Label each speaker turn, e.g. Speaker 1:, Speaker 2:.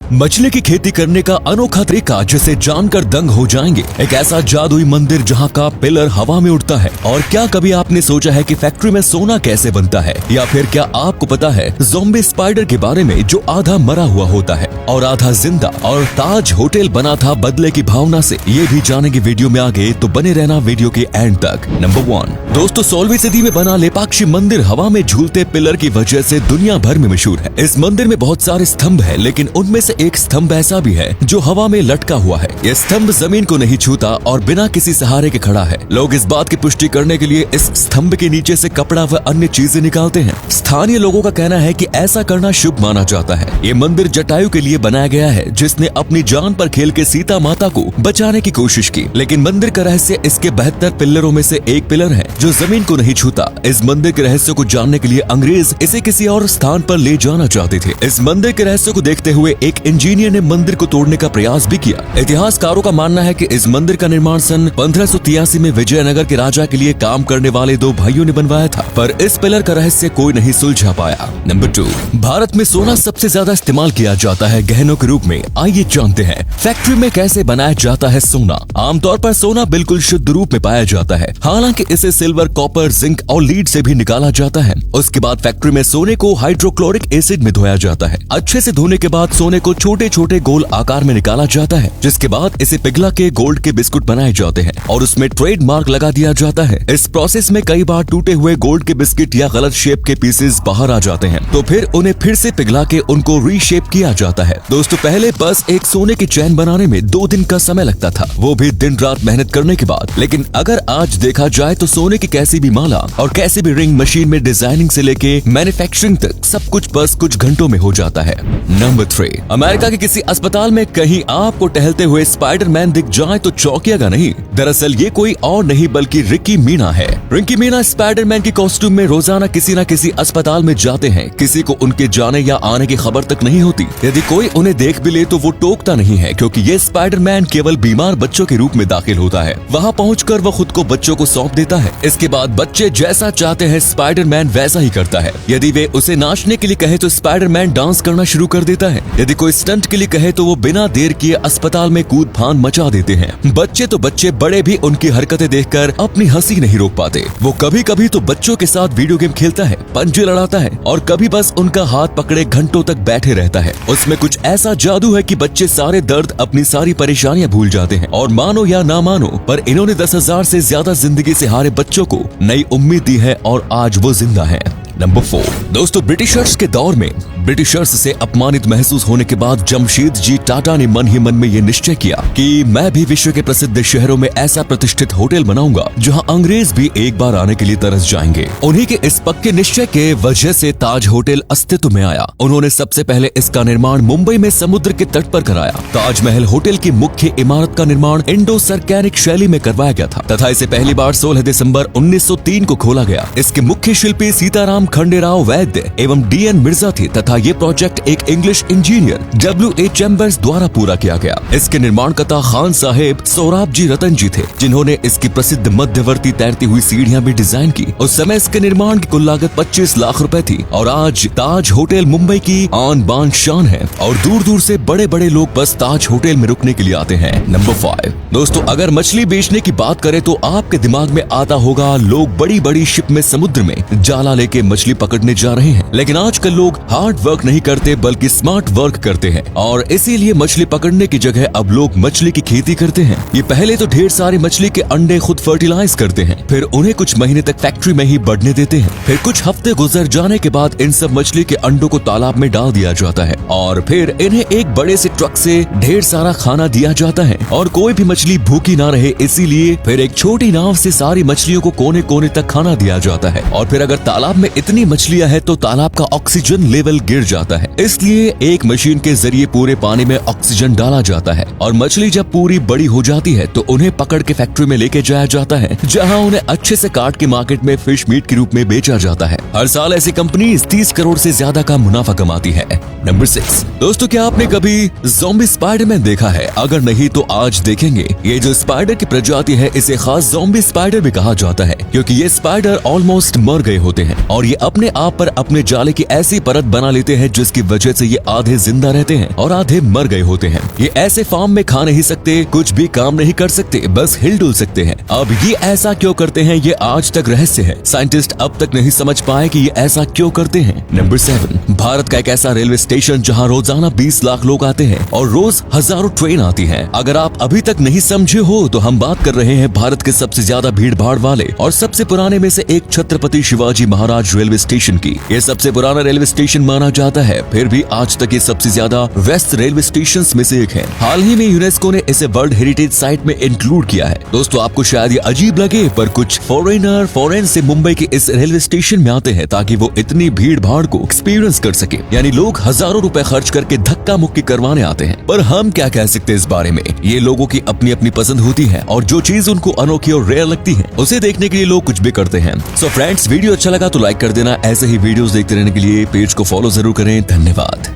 Speaker 1: मछली की खेती करने का अनोखा तरीका जिसे जानकर दंग हो जाएंगे। एक ऐसा जादुई मंदिर जहाँ का पिलर हवा में उड़ता है। और क्या कभी आपने सोचा है कि फैक्ट्री में सोना कैसे बनता है? या फिर क्या आपको पता है ज़ॉम्बी स्पाइडर के बारे में जो आधा मरा हुआ होता है और आधा जिंदा, और ताज होटल बना था बदले की भावना से? ये भी जानेंगे वीडियो में आगे, तो बने रहना वीडियो के एंड तक। नंबर 1 दोस्तों, 16वीं सदी में बना लेपाक्षी मंदिर हवा में झूलते पिलर की वजह से दुनिया भर में मशहूर है। इस मंदिर में बहुत सारे स्तंभ है, लेकिन उनमें से एक स्तंभ ऐसा भी है जो हवा में लटका हुआ है। यह स्तंभ जमीन को नहीं छूता और बिना किसी सहारे के खड़ा है। लोग इस बात की पुष्टि करने के लिए इस स्तंभ के नीचे से कपड़ा व अन्य चीजें निकालते हैं। स्थानीय लोगों का कहना है कि ऐसा करना शुभ माना जाता है। ये मंदिर जटायु के लिए बनाया गया है, जिसने अपनी जान पर खेल के सीता माता को बचाने की कोशिश की। लेकिन मंदिर का रहस्य इसके 72 पिलरों में से एक पिलर है जो जमीन को नहीं छूता। इस मंदिर के रहस्य को जानने के लिए अंग्रेज इसे किसी और स्थान पर ले जाना चाहते थे। इस मंदिर के रहस्य को देखते हुए एक इंजीनियर ने मंदिर को तोड़ने का प्रयास भी किया। इतिहासकारों का मानना है कि इस मंदिर का निर्माण सन 1583 में विजयनगर के राजा के लिए काम करने वाले दो भाइयों ने बनवाया था, पर इस पिलर का रहस्य कोई नहीं सुलझा पाया। नंबर 2, भारत में सोना सबसे ज्यादा इस्तेमाल किया जाता है गहनों के रूप में। आइए जानते हैं फैक्ट्री में कैसे बनाया जाता है सोना। आमतौर पर सोना बिल्कुल शुद्ध रूप में पाया जाता है, हालांकि इसे सिल्वर, कॉपर, जिंक और लीड से भी निकाला जाता है। उसके बाद फैक्ट्री में सोने को हाइड्रोक्लोरिक एसिड में धोया जाता है। अच्छे से धोने के बाद सोने को छोटे छोटे गोल आकार में निकाला जाता है, जिसके बाद इसे पिघला के गोल्ड के बिस्कुट बनाए जाते हैं और उसमें ट्रेडमार्क लगा दिया जाता है। इस प्रोसेस में कई बार टूटे हुए गोल्ड के बिस्किट या गलत शेप के पीसेस बाहर आ जाते हैं, तो फिर उन्हें फिर से पिघला के उनको रीशेप किया जाता है। दोस्तों, पहले बस एक सोने की चैन बनाने में 2 दिन का समय लगता था, वो भी दिन रात मेहनत करने के बाद। लेकिन अगर आज देखा जाए तो सोने की कैसी भी माला और कैसी भी रिंग मशीन में डिजाइनिंग से लेके मैन्युफैक्चरिंग तक सब कुछ बस कुछ घंटों में हो जाता है। नंबर 3, अमेरिका के किसी अस्पताल में कहीं आपको टहलते हुए स्पाइडरमैन दिख जाए तो चौंकिएगा नहीं। दरअसल ये कोई और नहीं बल्कि रिकी मीना है। रिकी मीना स्पाइडरमैन के कॉस्ट्यूम में रोजाना किसी न किसी अस्पताल में जाते हैं। किसी को उनके जाने या आने की खबर तक नहीं होती। यदि कोई उन्हें देख भी ले तो वो टोकता नहीं है, क्योंकि ये स्पाइडरमैन केवल बीमार बच्चों के रूप में दाखिल होता है। वहाँ पहुँचकर वो खुद को बच्चों को सौंप देता है। इसके बाद बच्चे जैसा चाहते हैं स्पाइडरमैन वैसा ही करता है। यदि वे उसे नाचने के लिए कहे तो स्पाइडरमैन डांस करना शुरू कर देता है। यदि कोई स्टंट के लिए कहे तो वो बिना देर किए अस्पताल में कूद फान मचा देते हैं। बच्चे तो बच्चे, बड़े भी उनकी हरकतें देखकर अपनी हंसी नहीं रोक पाते। वो कभी कभी तो बच्चों के साथ वीडियो गेम खेलता है, पंजे लड़ाता है और कभी बस उनका हाथ पकड़े घंटों तक बैठे रहता है। उसमें कुछ ऐसा जादू है कि बच्चे सारे दर्द, अपनी सारी परेशानियां भूल जाते हैं। और मानो या ना मानो, पर इन्होंने 10,000 से ज्यादा जिंदगी से हारे बच्चों को नई उम्मीद दी है और आज वो जिंदा है। नंबर 4 दोस्तों, ब्रिटिशर्स के दौर में ब्रिटिशर्स से अपमानित महसूस होने के बाद जमशेद जी टाटा ने मन ही मन में ये निश्चय किया कि मैं भी विश्व के प्रसिद्ध शहरों में ऐसा प्रतिष्ठित होटल बनाऊंगा जहां अंग्रेज भी एक बार आने के लिए तरस जाएंगे। उन्हीं के इस पक्के निश्चय के वजह से ताज होटल अस्तित्व में आया। उन्होंने सबसे पहले इसका निर्माण मुंबई में समुद्र के तट पर कराया। ताजमहल होटल की मुख्य इमारत का निर्माण इंडो सर्कैनिक शैली में करवाया गया था तथा इसे पहली बार 16 दिसंबर 1903 को खोला गया। इसके मुख्य शिल्पी सीताराम खंडेराव वैद्य एवं DN मिर्जा थे तथा ये प्रोजेक्ट एक इंग्लिश इंजीनियर WA चैम्बर्स द्वारा पूरा किया गया। इसके निर्माणकर्ता खान साहेब सोराब जी रतन जी थे, जिन्होंने इसकी प्रसिद्ध मध्यवर्ती तैरती हुई सीढ़ियां भी डिजाइन की। उस समय इसके निर्माण की कुल लागत 25 लाख रुपए थी और आज ताज होटल मुंबई की आन बान शान है और दूर दूर से बड़े बड़े लोग बस ताज होटल में रुकने के लिए आते हैं। नंबर 5 दोस्तों, अगर मछली बेचने की बात करें तो आपके दिमाग में आता होगा लोग बड़ी बड़ी शिप में समुद्र में जाला लेके मछली पकड़ने जा रहे हैं। लेकिन आजकल लोग हार्ड वर्क नहीं करते बल्कि स्मार्ट वर्क करते हैं और इसीलिए मछली पकड़ने की जगह अब लोग मछली की खेती करते हैं। ये पहले तो ढेर सारी मछली के अंडे खुद फर्टिलाइज करते हैं, फिर उन्हें कुछ महीने तक फैक्ट्री में ही बढ़ने देते हैं। फिर कुछ हफ्ते गुजर जाने के बाद इन सब मछली के अंडों को तालाब में डाल दिया जाता है और फिर इन्हें एक बड़े से ट्रक से ढेर सारा खाना दिया जाता है। और कोई भी मछली भूखी ना रहे इसीलिए फिर एक छोटी नाव से सारी मछलियों को कोने कोने तक खाना दिया जाता है। और फिर अगर तालाब में इतनी मछलियां हैं तो तालाब का ऑक्सीजन लेवल गिर जाता है, इसलिए एक मशीन के जरिए पूरे पानी में ऑक्सीजन डाला जाता है और मछली जब पूरी बड़ी हो जाती है तो उन्हें पकड़ के फैक्ट्री में लेके जाया जाता है, जहां उन्हें अच्छे से काट के मार्केट में फिश मीट के रूप में बेचा जाता है। हर साल ऐसी कंपनी 30 करोड़ से ज्यादा का मुनाफा कमाती है। नंबर 6 दोस्तों, क्या आपने कभी ज़ॉम्बी स्पाइडरमैन देखा है? अगर नहीं तो आज देखेंगे। ये जो स्पाइडर की प्रजाति है इसे खास ज़ॉम्बी स्पाइडर भी कहा जाता है, क्योंकि ये स्पाइडर ऑलमोस्ट मर गए होते हैं और ये अपने आप पर अपने जाले की ऐसी परत बना लेते हैं, जिसकी वजह से ये आधे जिंदा रहते हैं और आधे मर गए होते हैं। ये ऐसे फार्म में खा नहीं सकते, कुछ भी काम नहीं कर सकते, बस हिल डुल सकते हैं। अब ये ऐसा क्यों करते हैं, ये आज तक रहस्य है। साइंटिस्ट अब तक नहीं समझ पाए कि ये ऐसा क्यों करते हैं। नंबर 7, भारत का एक ऐसा रेलवे स्टेशन जहां रोजाना 20 लाख लोग आते हैं और रोज हजारों ट्रेन आती हैं। अगर आप अभी तक नहीं समझे हो तो हम बात कर रहे हैं भारत के सबसे ज्यादा भीड़ भाड़ वाले और सबसे पुराने में से एक छत्रपति शिवाजी महाराज रेलवे स्टेशन की। ये सबसे पुराना रेलवे स्टेशन माना जाता है, फिर भी आज तक ये सबसे ज्यादा व्यस्त रेलवे स्टेशन में से एक है। हाल ही में यूनेस्को ने इसे वर्ल्ड हेरिटेज साइट में इंक्लूड किया है। दोस्तों, आपको शायद ये अजीब लगे, पर कुछ फॉरेन से मुंबई के इस रेलवे स्टेशन में आते हैं ताकि वो इतनी भीड़ भाड़ को एक्सपीरियंस कर सके। यानी लोग हजारों रुपए खर्च करके धक्का मुक्की करवाने आते हैं। पर हम क्या कह सकते हैं इस बारे में, ये लोगों की अपनी अपनी पसंद होती है और जो चीज उनको अनोखी और रेयर लगती है उसे देखने के लिए लोग कुछ भी करते हैं। सो फ्रेंड्स, वीडियो अच्छा लगा तो लाइक कर देना। ऐसे ही वीडियोस देखते रहने के लिए पेज को फॉलो जरूर करें। धन्यवाद।